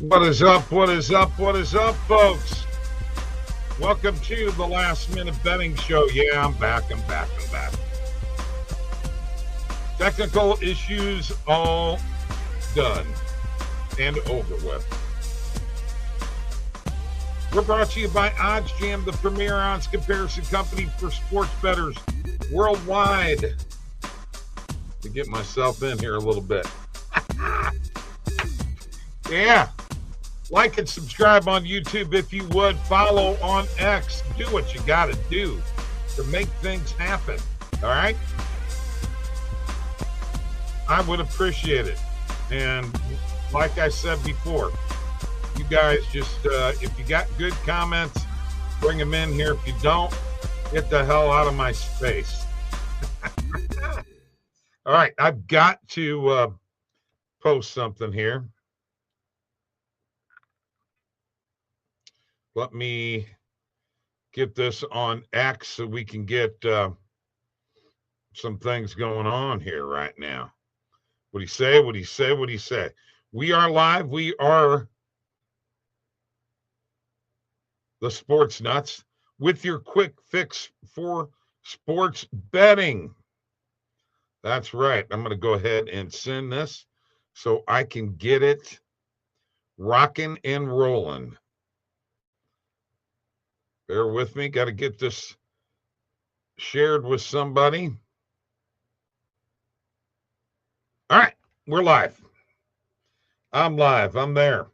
What is up? What is up? What is up, folks? Welcome to the Last Minute Betting Show. Yeah, I'm back. Technical issues all done and over with. We're brought to you by OddsJam, the premier odds comparison company for sports bettors worldwide. To get myself in here a little bit. Yeah. Like and subscribe on YouTube if you would. Follow on X. Do what you got to do to make things happen. All right? I would appreciate it. And like I said before, you guys just, if you got good comments, bring them in here. If you don't, get the hell out of my space. All right. I've got to post something here. Let me get this on X so we can get some things going on here right now. What do you say? What do you say? What do you say? We are live. We are the Sports Nuts with your quick fix for sports betting. That's right. I'm going to go ahead and send this so I can get it rocking and rolling. Bear with me. Got to get this shared with somebody. All right. We're live. I'm live. I'm there.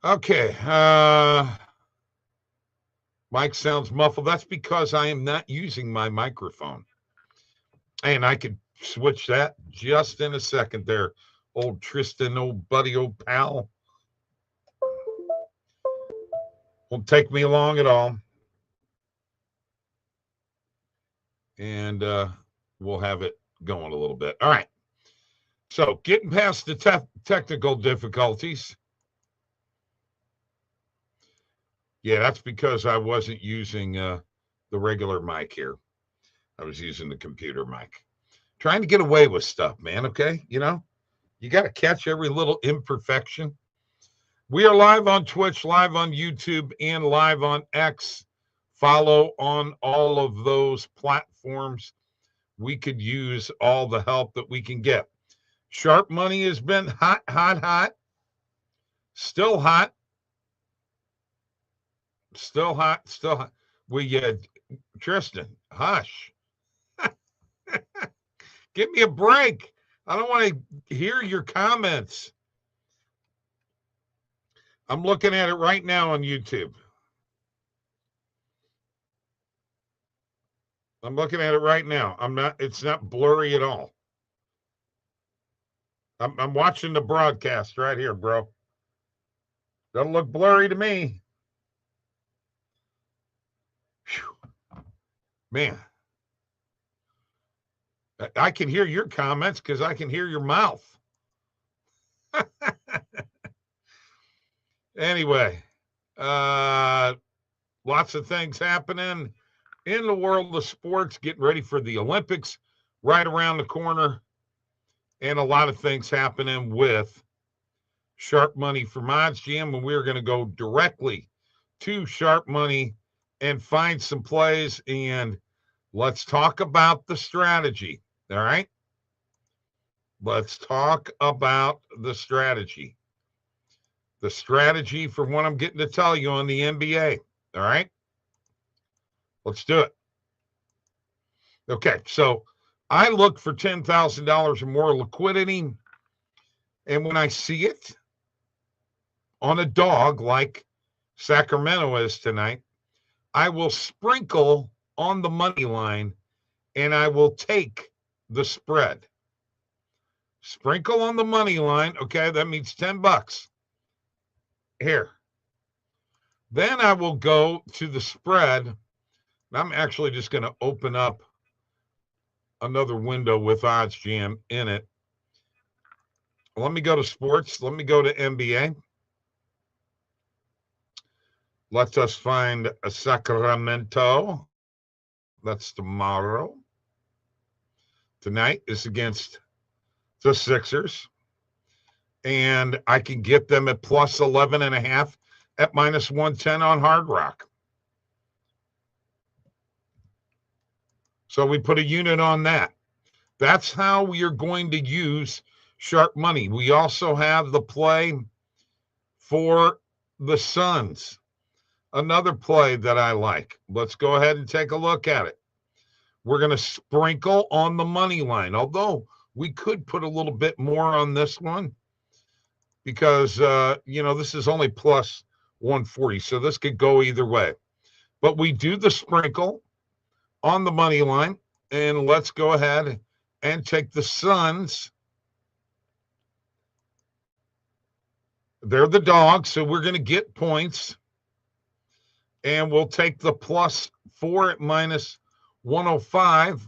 Okay. Mic sounds muffled. That's because I am not using my microphone. And I could switch that just in a second there. Old Tristan, old buddy, old pal. Won't take me long at all. And we'll have it going a little bit. All right. So getting past the technical difficulties. Yeah, that's because I wasn't using the regular mic here. I was using the computer mic. Trying to get away with stuff, man, okay? You know? You got to catch every little imperfection. We are live on Twitch, live on YouTube, and live on X. Follow on all of those platforms. We could use all the help that we can get. Sharp money has been hot. Still hot. Tristan, hush. Give me a break. I don't want to hear your comments. I'm looking at it right now on YouTube. I'm looking at it right now. It's not blurry at all. I'm watching the broadcast right here, bro. Doesn't look blurry to me. Whew. Man. I can hear your comments because I can hear your mouth. Anyway, lots of things happening in the world of sports, getting ready for the Olympics right around the corner, and a lot of things happening with Sharp Money from OddsJam, and we're going to go directly to Sharp Money and find some plays, and let's talk about the strategy. All right. Let's talk about the strategy. The strategy for what I'm getting to tell you on the NBA. All right. Let's do it. Okay. So I look for $10,000 or more liquidity. And when I see it on a dog like Sacramento is tonight, I will sprinkle on the money line and I will take the spread. Sprinkle on the money line. Okay, that means $10 here. Then I will go to the spread. I'm actually just going to open up another window with OddsJam in it. Let me go to sports. Let me go to NBA. Let us find a Sacramento. That's tomorrow. Tonight is against the Sixers, and I can get them at plus 11.5 at minus 110 on Hard Rock. So we put a unit on that. That's how we are going to use sharp money. We also have the play for the Suns, another play that I like. Let's go ahead and take a look at it. We're going to sprinkle on the money line, although we could put a little bit more on this one because, this is only plus 140, so this could go either way. But we do the sprinkle on the money line, and let's go ahead and take the Suns. They're the dogs, so we're going to get points. And we'll take the plus 4 at minus 105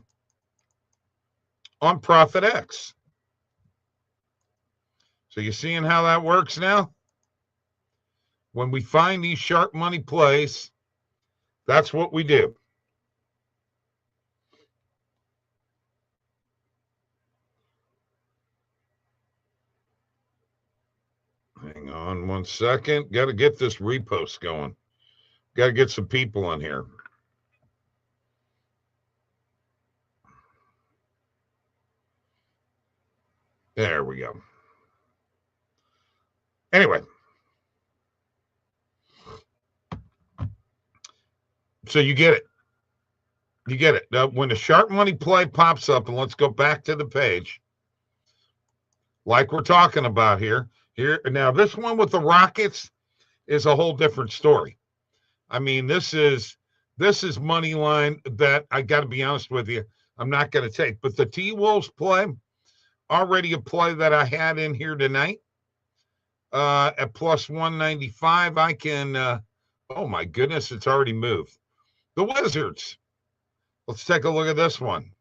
on Profit X. So you seeing how that works now? When we find these sharp money plays, that's what we do. Hang on one second. Got to get this repost going. Got to get some people on here. There we go. Anyway. So you get it. You get it. Now, when the sharp money play pops up, and let's go back to the page, like we're talking about here. Now, this one with the Rockets is a whole different story. I mean, this is money line that I got to be honest with you, I'm not going to take. But the T-Wolves play, already a play that I had in here tonight at plus 195. I can, oh my goodness, it's already moved. The Wizards. Let's take a look at this one.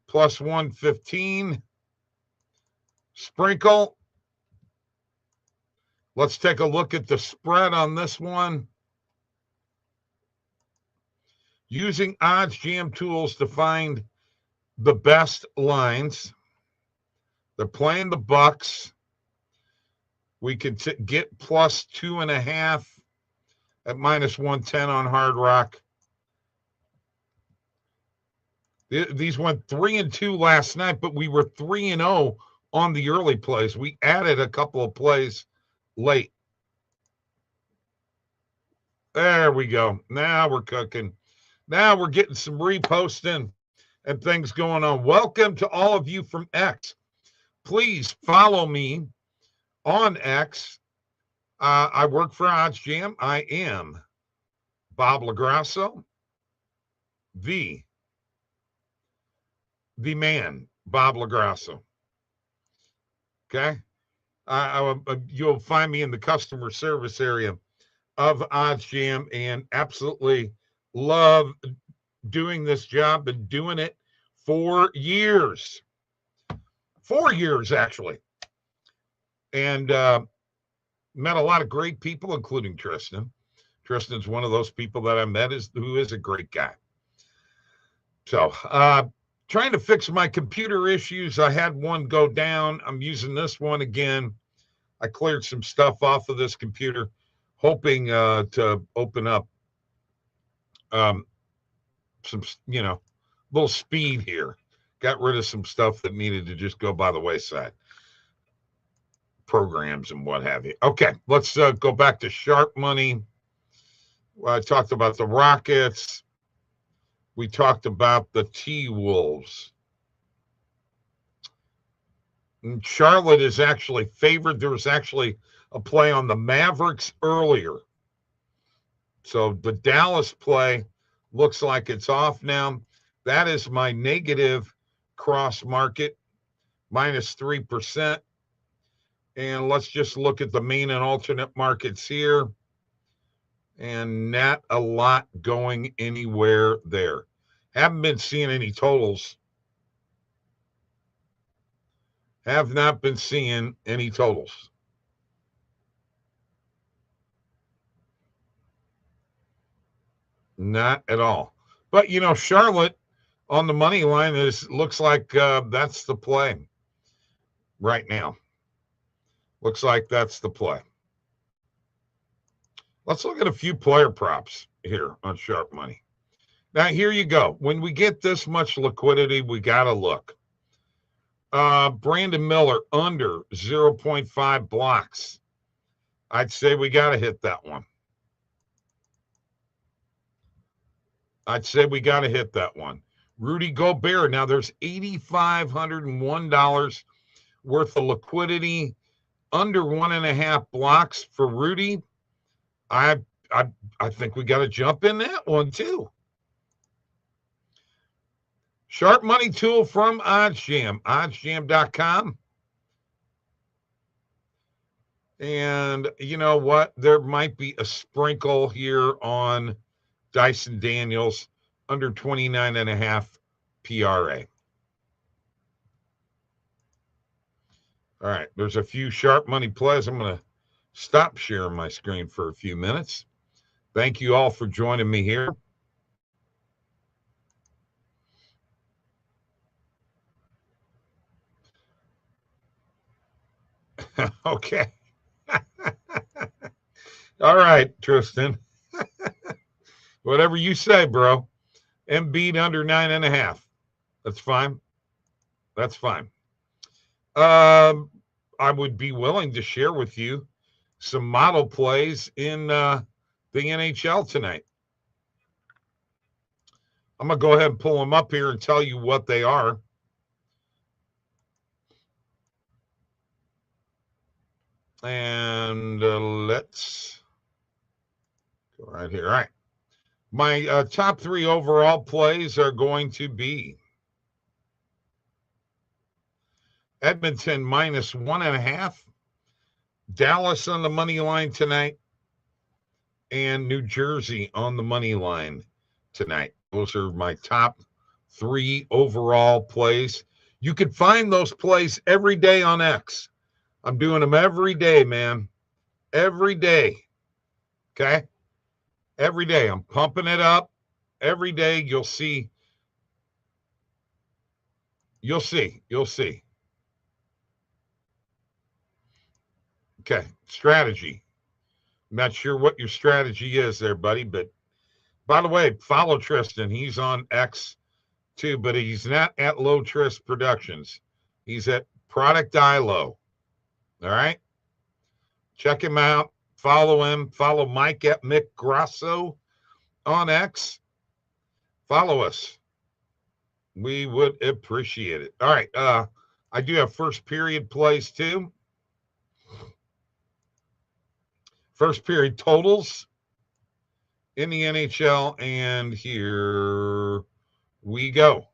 Plus 115. Sprinkle. Let's take a look at the spread on this one. Using OddsJam tools to find the best lines. They're playing the Bucks. We could get plus 2.5 at minus 110 on Hard Rock. These went 3-2 last night, but we were 3-0 on the early plays. We added a couple of plays late. There we go. Now we're cooking. Now we're getting some reposting and things going on. Welcome to all of you from X. Please follow me on X. I work for OddsJam. I am Bob Lagrasso, the man, Bob Lagrasso. Okay? You'll find me in the customer service area of OddsJam and absolutely love doing this job. Been doing it for years. 4 years, actually. And met a lot of great people, including Tristan. Tristan's one of those people that I met who is a great guy. So, trying to fix my computer issues. I had one go down. I'm using this one again. I cleared some stuff off of this computer, hoping to open up some, little speed here. Got rid of some stuff that needed to just go by the wayside. Programs and what have you. Okay, let's go back to sharp money. I talked about the Rockets. We talked about the T-Wolves. And Charlotte is actually favored. There was actually a play on the Mavericks earlier. So the Dallas play looks like it's off now. That is my negative cross market, minus 3%. And let's just look at the main and alternate markets here. And not a lot going anywhere there. Haven't been seeing any totals. Have not been seeing any totals. Not at all. But, Charlotte on the money line looks like that's the play. right now. Looks like that's the play. Let's look at a few player props here on Sharp Money. Now, here you go. When we get this much liquidity, we got to look. Brandon Miller under 0.5 blocks. I'd say we got to hit that one. Rudy Gobert. Now, there's $8,501 worth of liquidity under 1.5 blocks for Rudy. I think we got to jump in that one too. Sharp Money tool from OddsJam, oddsjam.com. And you know what? There might be a sprinkle here on Dyson Daniels under 29.5 PRA. All right, there's a few Sharp Money plays. I'm going to stop sharing my screen for a few minutes. Thank you all for joining me here. Okay. All right, Tristan. Whatever you say, bro. Embiid under 9.5. That's fine. That's fine. I would be willing to share with you some model plays in the NHL tonight. I'm going to go ahead and pull them up here and tell you what they are. And let's go right here. All right. My top 3 overall plays are going to be Edmonton minus 1.5, Dallas on the money line tonight, and New Jersey on the money line tonight. Those are my top 3 overall plays. You can find those plays every day on X. I'm doing them every day, man. Every day. Okay? Every day. I'm pumping it up. Every day you'll see. You'll see. Okay. Strategy. I'm not sure what your strategy is there, buddy, but by the way, follow Tristan. He's on X too, but he's not at Low Trist Productions. He's at Product Low. All right. Check him out. Follow him. Follow Mike at Mick Grasso on X. Follow us. We would appreciate it. All right. I do have first period plays too. First period totals in the NHL. And here we go.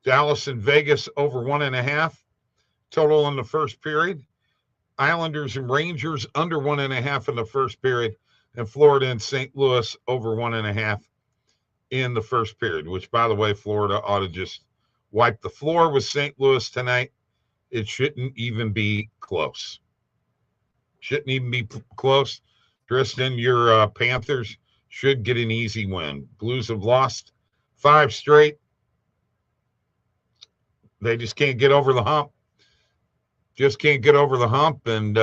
Dallas and Vegas over 1.5. Total in the first period. Islanders and Rangers under 1.5 in the first period, and Florida and St. Louis over 1.5 in the first period, which, by the way, Florida ought to just wipe the floor with St. Louis tonight. It shouldn't even be close. Tristan, your Panthers should get an easy win. Blues have lost 5 straight. They just can't get over the hump. And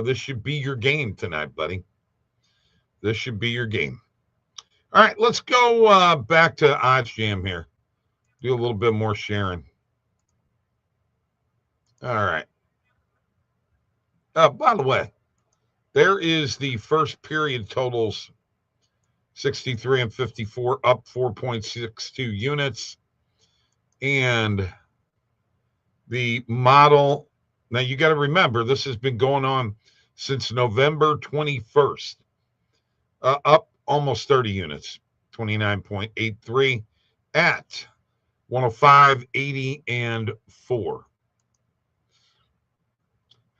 this should be your game tonight, buddy. This should be your game. All right, let's go back to OddsJam here. Do a little bit more sharing. All right. By the way, there is the first period totals, 63 and 54, up 4.62 units. And the model, now you got to remember, this has been going on since November 21st, up almost 30 units, 29.83 at 105.80 and 4.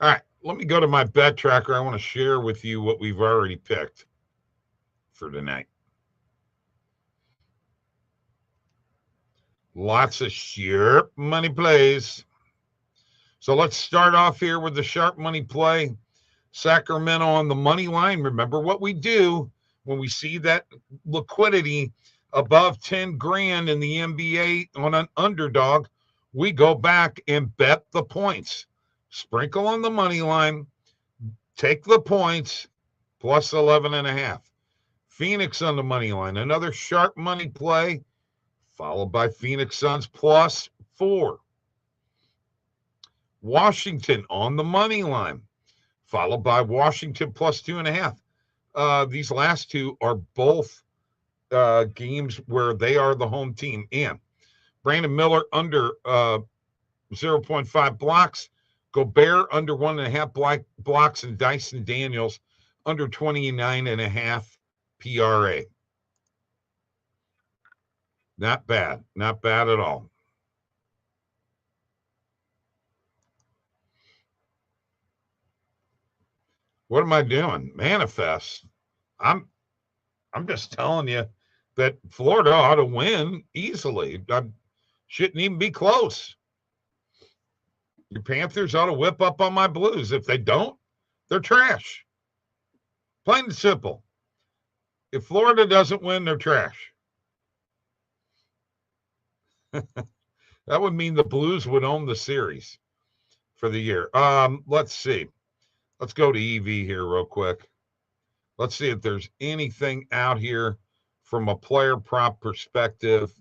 All right, let me go to my bet tracker. I want to share with you what we've already picked for tonight. Lots of sharp money plays. So let's start off here with the sharp money play. Sacramento on the money line. Remember what we do when we see that liquidity above 10 grand in the NBA on an underdog, we go back and bet the points. Sprinkle on the money line. Take the points, plus 11.5. Phoenix on the money line. Another sharp money play, followed by Phoenix Suns plus 4. Washington on the money line, followed by Washington plus 2.5. These last two are both games where they are the home team. And Brandon Miller under 0.5 blocks. Gobert under 1.5 blocks, and Dyson Daniels under 29.5 PRA. Not bad. Not bad at all. What am I doing? Manifest. I'm just telling you that Florida ought to win easily. I shouldn't even be close. Your Panthers ought to whip up on my Blues. If they don't, they're trash. Plain and simple. If Florida doesn't win, they're trash. That would mean the Blues would own the series for the year. Let's see. Let's go to EV here real quick. Let's see if there's anything out here from a player prop perspective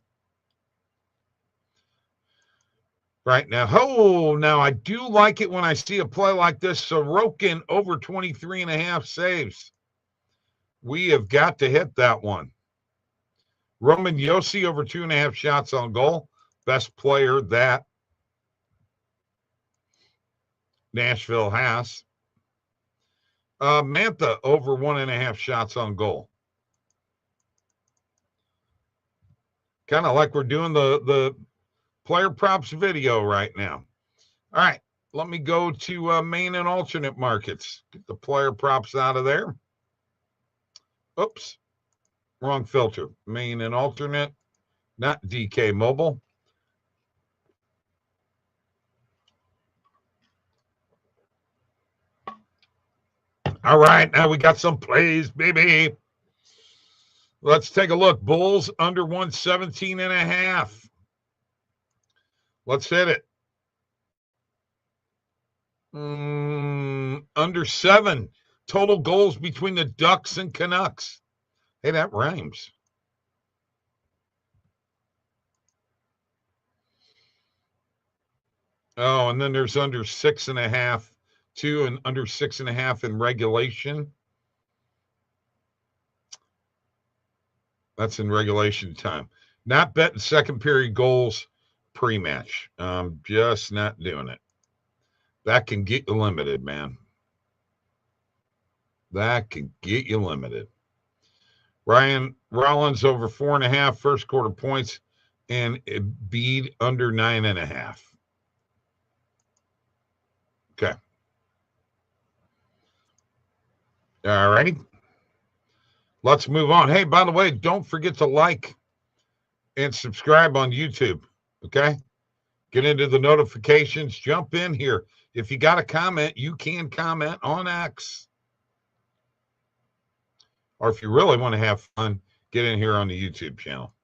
right now. Oh, now I do like it when I see a play like this. Sorokin over 23.5 saves. We have got to hit that one. Roman Yossi over 2.5 shots on goal. Best player that Nashville has. Mantha over 1.5 shots on goal. Kind of like we're doing the player props video right now. All right, let me go to main and alternate markets. Get the player props out of there. Oops, wrong filter. Main and alternate, not DK Mobile. All right, now we got some plays, baby. Let's take a look. Bulls under 117.5. Let's hit it. Under 7. Total goals between the Ducks and Canucks. Hey, that rhymes. Oh, and then there's under 6.5. 2 and under 6.5 in regulation. That's in regulation time. Not betting second period goals pre-match. Just not doing it. That can get you limited, man. That can get you limited. Ryan Rollins over 4.5 first quarter points, and Embiid under 9.5. Okay. All righty. Let's move on. Hey, by the way, don't forget to like and subscribe on YouTube, okay? Get into the notifications. Jump in here. If you got a comment, you can comment on X. Or if you really want to have fun, get in here on the YouTube channel.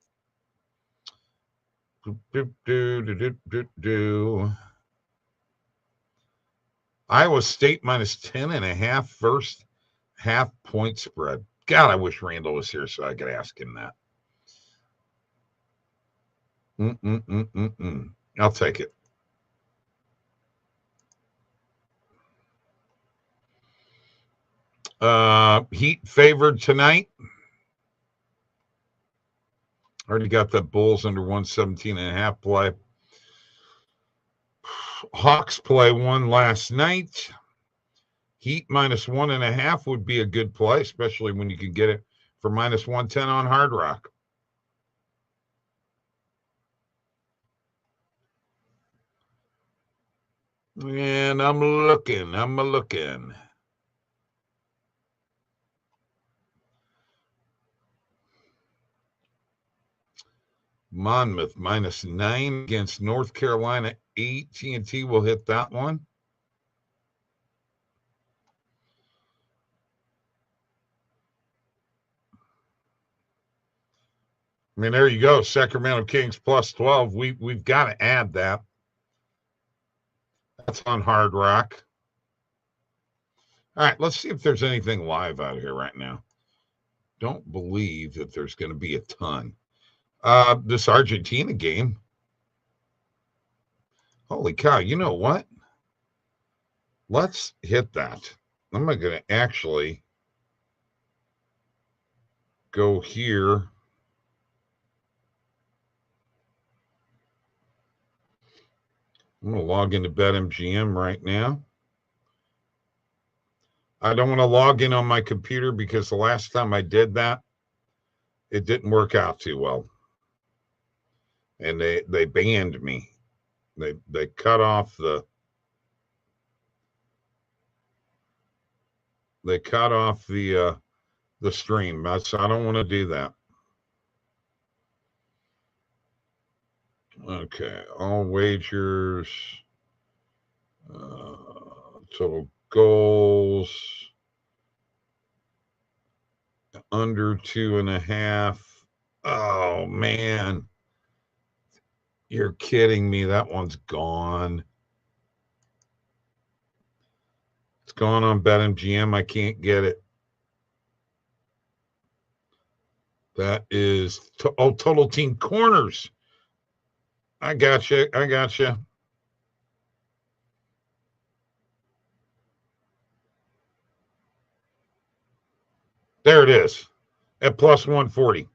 Iowa State minus 10.5 first half point spread. God, I wish Randall was here so I could ask him that. I'll take it. Heat favored tonight. Already got the Bulls under 117.5 play. Hawks play one last night. Heat minus 1.5 would be a good play, especially when you can get it for minus 110 on Hard Rock. And I'm looking. Monmouth minus 9 against North Carolina. AT&T will hit that one. I mean, there you go. Sacramento Kings plus 12. We've got to add that. That's on Hard Rock. All right, let's see if there's anything live out here right now. Don't believe that there's going to be a ton. This Argentina game. Holy cow, you know what? Let's hit that. I'm going to actually go here. I'm going to log into BetMGM right now. I don't want to log in on my computer because the last time I did that, it didn't work out too well. And they banned me. They cut off the stream. I don't want to do that. Okay, all wagers, total goals, under 2.5. Oh man, you're kidding me. That one's gone. It's gone on BetMGM. I can't get it. That is total team corners. I gotcha. There it is at plus 140.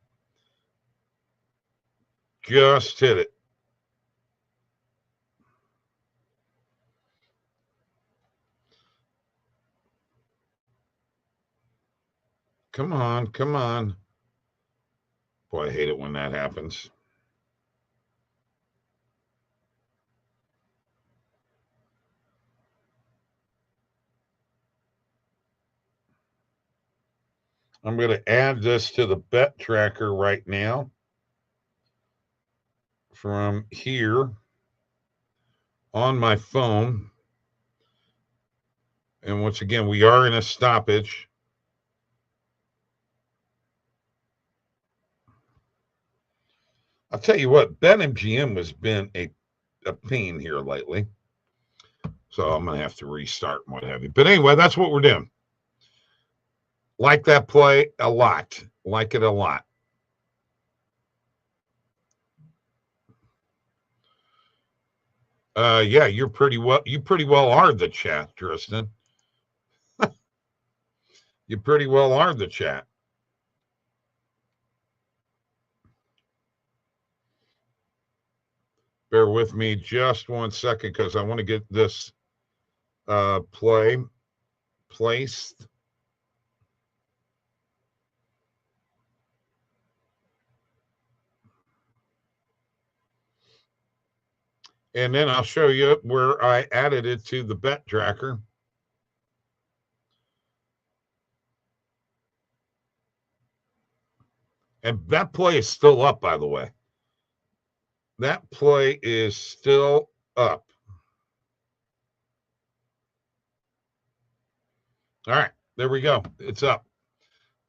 Just hit it. Come on. Boy, I hate it when that happens. I'm going to add this to the bet tracker right now from here on my phone. And once again, we are in a stoppage. I'll tell you what, BetMGM has been a pain here lately. So I'm going to have to restart and what have you. But anyway, that's what we're doing. Like that play a lot. Like it a lot. Yeah, you pretty well are the chat, Tristan. You pretty well are the chat. Bear with me just 1 second because I want to get this play placed. And then I'll show you where I added it to the bet tracker. And that play is still up, by the way. That play is still up. All right, there we go. It's up.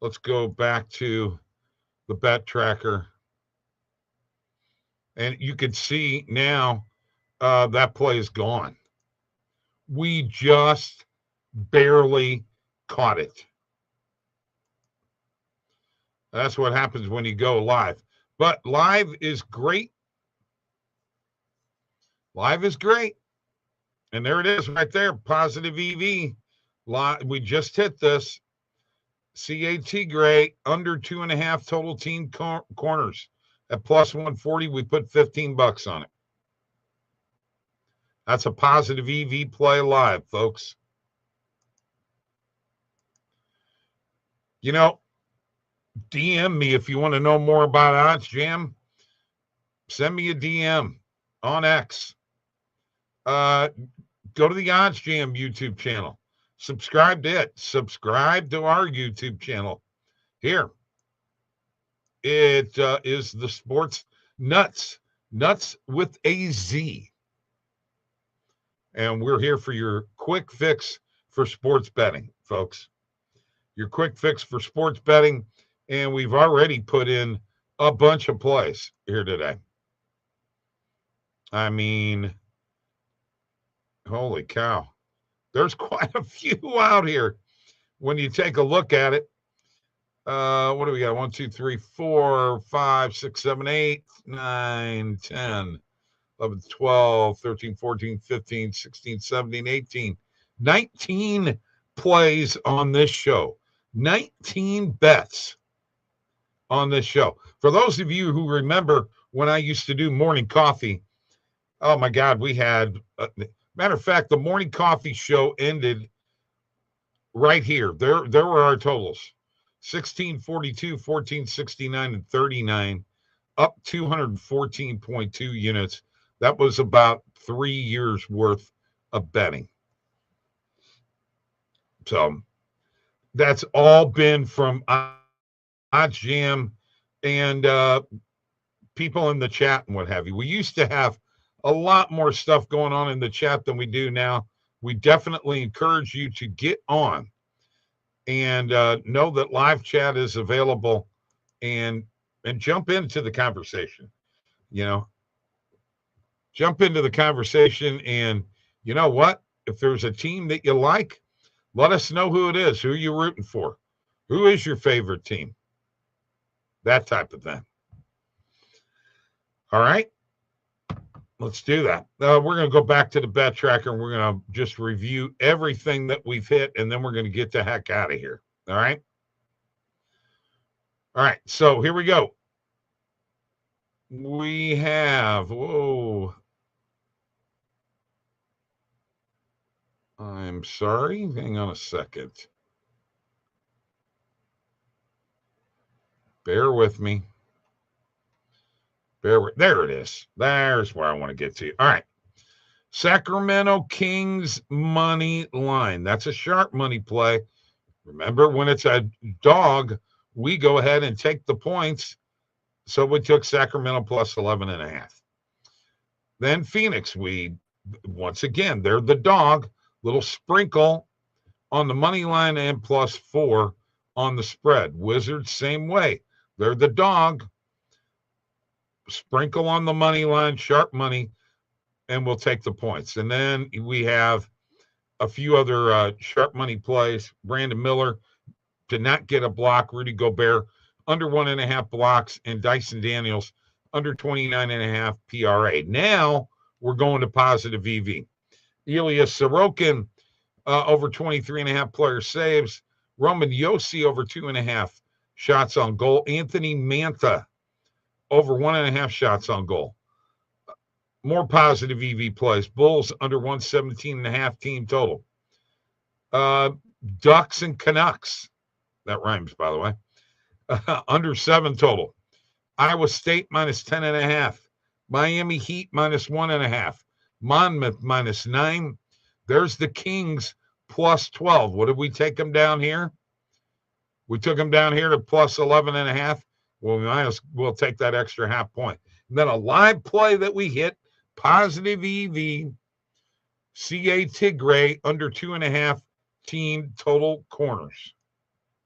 Let's go back to the bet tracker. And you can see now that play is gone. We just barely caught it. That's what happens when you go live. But live is great. Live is great. And there it is right there, positive EV. We just hit this. CAT gray, under 2.5 total team corners. At plus 140, we put $15 on it. That's a positive EV play live, folks. You know, DM me if you want to know more about OddsJam. Send me a DM on X. Go to the OddsJam YouTube channel. Subscribe to it. Subscribe to our YouTube channel. Here. It is the Sports Nutz. Nutz with a Z. And we're here for your quick fix for sports betting, folks. Your quick fix for sports betting. And we've already put in a bunch of plays here today. I mean, Holy cow. There's quite a few out here when you take a look at it. What do we got? 1, 2, 3, 4, 5, 6, 7, 8, 9, 10, 11, 12, 13, 14, 15, 16, 17, 18, 19 plays on this show. 19 bets on this show. For those of you who remember when I used to do morning coffee, oh my God, we had, matter of fact, the morning coffee show ended right here. There were our totals. 1642, 1469, and 39, up 214.2 units. That was about 3 years worth of betting. So that's all been from OddsJam and people in the chat and what have you. We used to have a lot more stuff going on in the chat than we do now. We definitely encourage you to get on and know that live chat is available and jump into the conversation. Jump into the conversation, and you know what? If there's a team that you like, let us know who it is. Who are you rooting for? Who is your favorite team? That type of thing. All right. Let's do that. We're going to go back to the bet tracker, and we're going to just review everything that we've hit, and then we're going to get the heck out of here. All right. All right. So here we go. We have, I'm sorry. Hang on a second. Bear with me. There it is. There's where I want to get to. All right. Sacramento Kings money line. That's a sharp money play. Remember, when it's a dog, we go ahead and take the points. So we took Sacramento plus 11.5. Then Phoenix, once again, they're the dog. Little sprinkle on the money line and plus 4 on the spread. Wizards, same way. They're the dog. Sprinkle on the money line, sharp money, and we'll take the points. And then we have a few other sharp money plays. Brandon Miller did not get a block. Rudy Gobert under 1.5 blocks, and Dyson Daniels under 29.5 PRA. Now we're going to positive EV. Ilya Sorokin over 23.5 player saves. Roman Josi over 2.5 shots on goal. Anthony Manta over 1.5 shots on goal. More positive EV plays. Bulls under 117.5 team total. Ducks and Canucks. That rhymes, by the way. Under 7 total. Iowa State minus 10.5. Miami Heat minus 1.5. Monmouth minus 9. There's the Kings plus 12. What did we take them down here? We took them down here to plus 11.5. Well, we'll take that extra half point. And then a live play that we hit, positive EV, CA Tigray under 2.5 team total corners.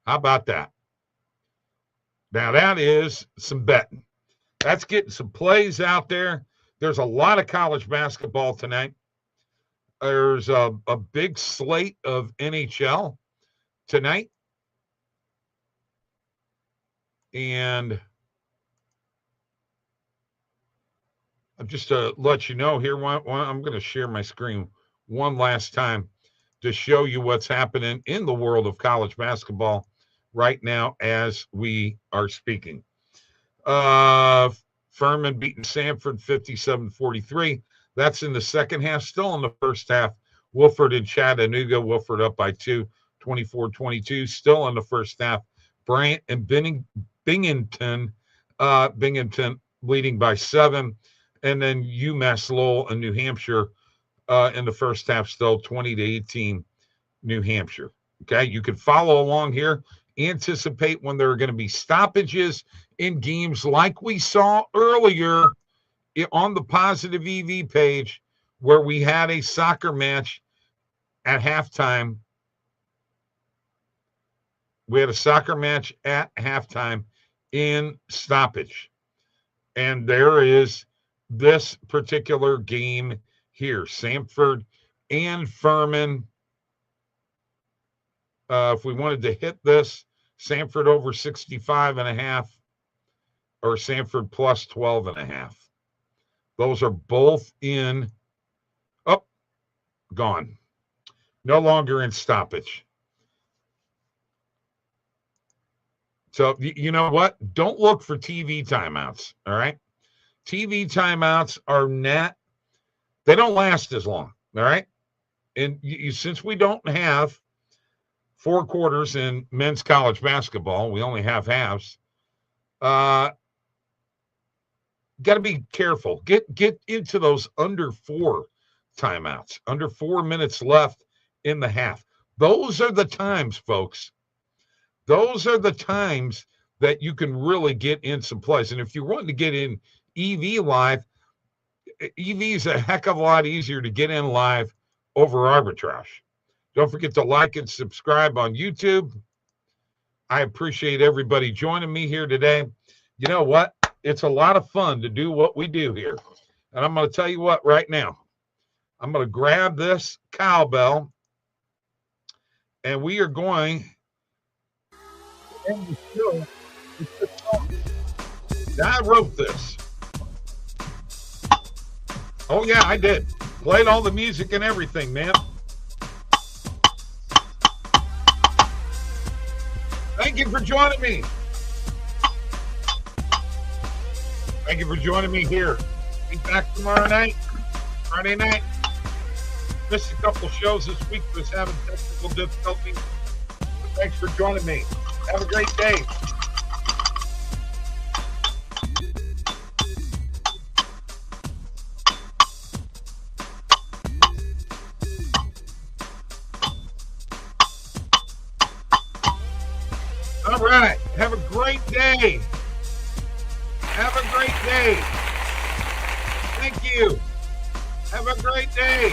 How about that? Now that is some betting. That's getting some plays out there. There's a lot of college basketball tonight. There's a big slate of NHL tonight. And just to let you know here, I'm going to share my screen one last time to show you what's happening in the world of college basketball right now as we are speaking. Furman beating Samford 57-43. That's in the second half. Still in the first half, Wofford and Chattanooga. Wofford up by 2, 24-22. Still in the first half. Bryant and Binghamton leading by 7. And then UMass Lowell and New Hampshire in the first half, still 20-18 New Hampshire. Okay, you can follow along here. Anticipate when there are going to be stoppages in games like we saw earlier on the positive EV page, where we had a soccer match at halftime. We had a soccer match at halftime in stoppage. And there is this particular game here, Samford and Furman. If we wanted to hit this, Sanford over 65.5 or Sanford plus 12.5. Those are both in. Oh, gone. No longer in stoppage. So, you know what? Don't look for TV timeouts, all right? TV timeouts are not, they don't last as long, all right? And since we don't have 4 quarters in men's college basketball, we only have halves, got to be careful. Get into those under 4 timeouts, under 4 minutes left in the half. Those are the times, folks. Those are the times that you can really get in some plays. And if you're wanting to get in EV live, EV is a heck of a lot easier to get in live over arbitrage. Don't forget to like and subscribe on YouTube. I appreciate everybody joining me here today. You know what? It's a lot of fun to do what we do here. And I'm going to tell you what right now. I'm going to grab this cowbell, and we are going to end the show with this song. Now, I wrote this. Oh, yeah, I did. Played all the music and everything, man. Thank you for joining me. Thank you for joining me here. Be back tomorrow night, Friday night. Missed a couple shows this week, was having technical difficulties. But thanks for joining me. Have a great day. All right. Have a great day. Have a great day. Thank you. Have a great day.